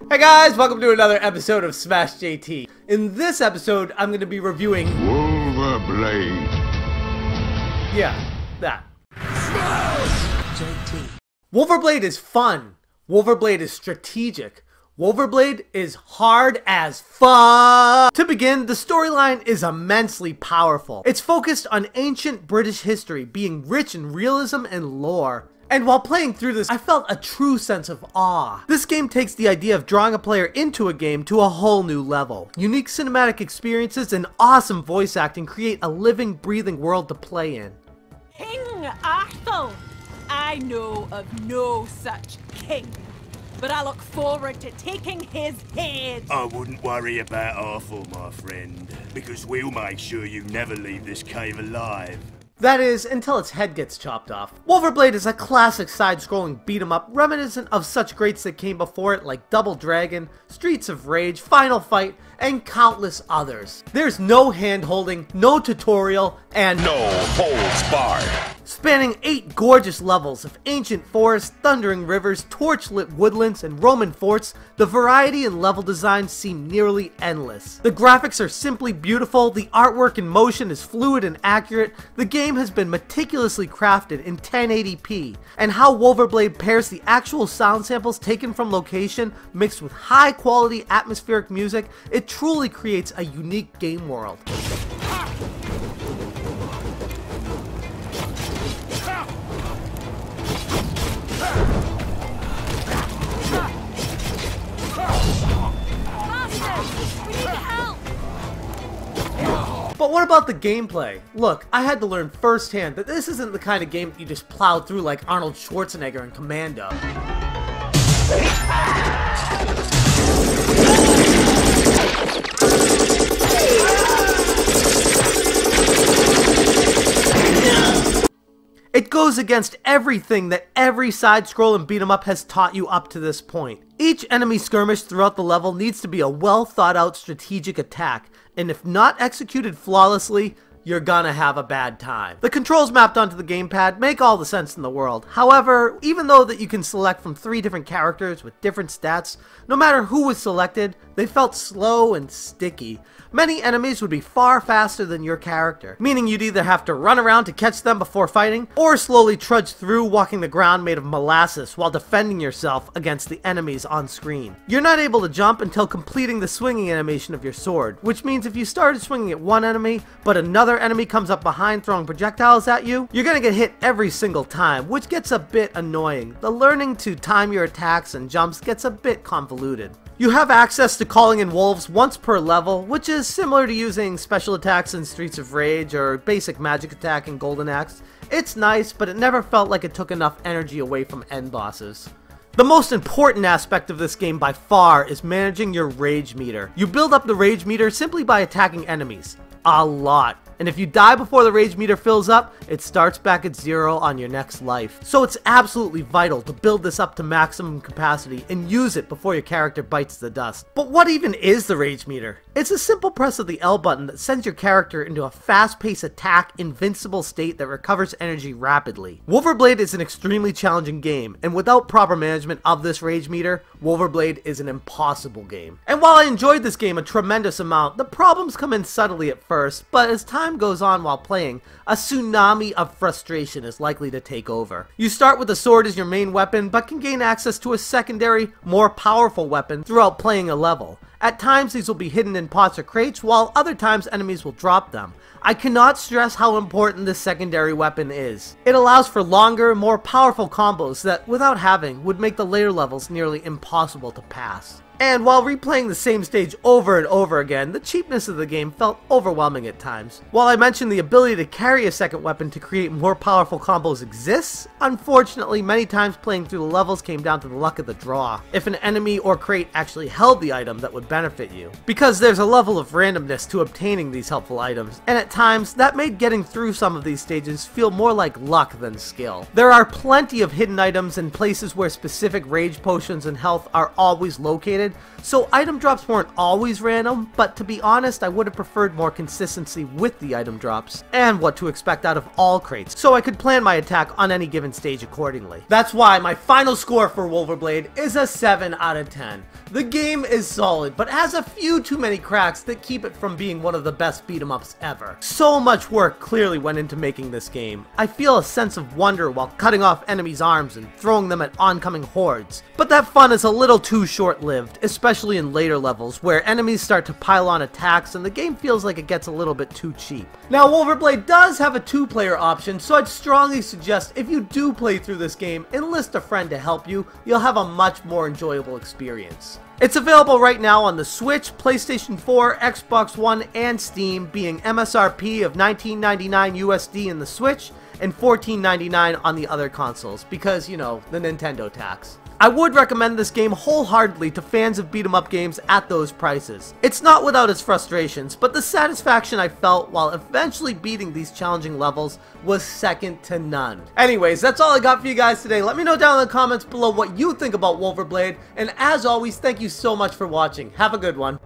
Hey guys, welcome to another episode of Smash JT. In this episode, I'm going to be reviewing Wulverblade. Yeah, that. Smash JT. Wulverblade is fun. Wulverblade is strategic. Wulverblade is hard as fuck. To begin, the storyline is immensely powerful. It's focused on ancient British history, being rich in realism and lore. And while playing through this, I felt a true sense of awe. This game takes the idea of drawing a player into a game to a whole new level. Unique cinematic experiences and awesome voice acting create a living, breathing world to play in. King Arthur! I know of no such king, but I look forward to taking his head. I wouldn't worry about Arthur, my friend, because we'll make sure you never leave this cave alive. That is, until its head gets chopped off. Wulverblade is a classic side-scrolling beat-em-up reminiscent of such greats that came before it like Double Dragon, Streets of Rage, Final Fight, and countless others. There's no hand-holding, no tutorial, and No holds barred. spanning 8 gorgeous levels of ancient forests, thundering rivers, torch-lit woodlands, and Roman forts, the variety in level design seem nearly endless. The graphics are simply beautiful, the artwork in motion is fluid and accurate, the game has been meticulously crafted in 1080p, and how Wulverblade pairs the actual sound samples taken from location mixed with high-quality atmospheric music, it truly creates a unique game world. But what about the gameplay? Look, I had to learn firsthand that this isn't the kind of game that you just plow through like Arnold Schwarzenegger in Commando. It goes against everything that every side-scrolling beat-em-up has taught you up to this point. Each enemy skirmish throughout the level needs to be a well-thought-out strategic attack, and if not executed flawlessly, you're gonna have a bad time. The controls mapped onto the gamepad make all the sense in the world. However, even though that you can select from 3 different characters with different stats, no matter who was selected, they felt slow and sticky. Many enemies would be far faster than your character, meaning you'd either have to run around to catch them before fighting, or slowly trudge through walking the ground made of molasses while defending yourself against the enemies on screen. You're not able to jump until completing the swinging animation of your sword, which means if you started swinging at one enemy, but another enemy comes up behind throwing projectiles at you, you're gonna get hit every single time, which gets a bit annoying. The learning to time your attacks and jumps gets a bit convoluted. You have access to calling in wolves once per level, which is similar to using special attacks in Streets of Rage or basic magic attack in Golden Axe. It's nice, but it never felt like it took enough energy away from end bosses. The most important aspect of this game by far is managing your rage meter. You build up the rage meter simply by attacking enemies. A lot. And if you die before the rage meter fills up, it starts back at 0 on your next life. So it's absolutely vital to build this up to maximum capacity and use it before your character bites the dust. But what even is the rage meter? It's a simple press of the L button that sends your character into a fast-paced attack, invincible state that recovers energy rapidly. Wulverblade is an extremely challenging game, and without proper management of this rage meter, Wulverblade is an impossible game. And while I enjoyed this game a tremendous amount, the problems come in subtly at first, but as time goes on while playing, a tsunami of frustration is likely to take over. You start with a sword as your main weapon, but can gain access to a secondary, more powerful weapon throughout playing a level. At times these will be hidden in pots or crates, while other times enemies will drop them. I cannot stress how important this secondary weapon is. It allows for longer, more powerful combos that, without having, would make the later levels nearly impossible to pass. And while replaying the same stage over and over again, the cheapness of the game felt overwhelming at times. While I mentioned the ability to carry a second weapon to create more powerful combos exists, unfortunately many times playing through the levels came down to the luck of the draw, if an enemy or crate actually held the item that would benefit you. Because there's a level of randomness to obtaining these helpful items, and at times that made getting through some of these stages feel more like luck than skill. There are plenty of hidden items and places where specific rage potions and health are always located, Wulverblade, so item drops weren't always random, but to be honest, I would have preferred more consistency with the item drops, and what to expect out of all crates, so I could plan my attack on any given stage accordingly. That's why my final score for Wulverblade is a 7 out of 10. The game is solid, but has a few too many cracks that keep it from being one of the best beat-em-ups ever. So much work clearly went into making this game. I feel a sense of wonder while cutting off enemies' arms and throwing them at oncoming hordes. But that fun is a little too short-lived, especially in later levels where enemies start to pile on attacks and the game feels like it gets a little bit too cheap. Now Wulverblade does have a 2-player option, so I'd strongly suggest if you do play through this game, enlist a friend to help you. You'll have a much more enjoyable experience. It's available right now on the Switch, PlayStation 4, Xbox One, and Steam, being MSRP of $19.99 USD in the Switch and $14.99 on the other consoles, because, you know, the Nintendo tax. I would recommend this game wholeheartedly to fans of beat-em-up games at those prices. It's not without its frustrations, but the satisfaction I felt while eventually beating these challenging levels was second to none. Anyways, that's all I got for you guys today. Let me know down in the comments below what you think about Wulverblade, and as always, thank you so much for watching. Have a good one.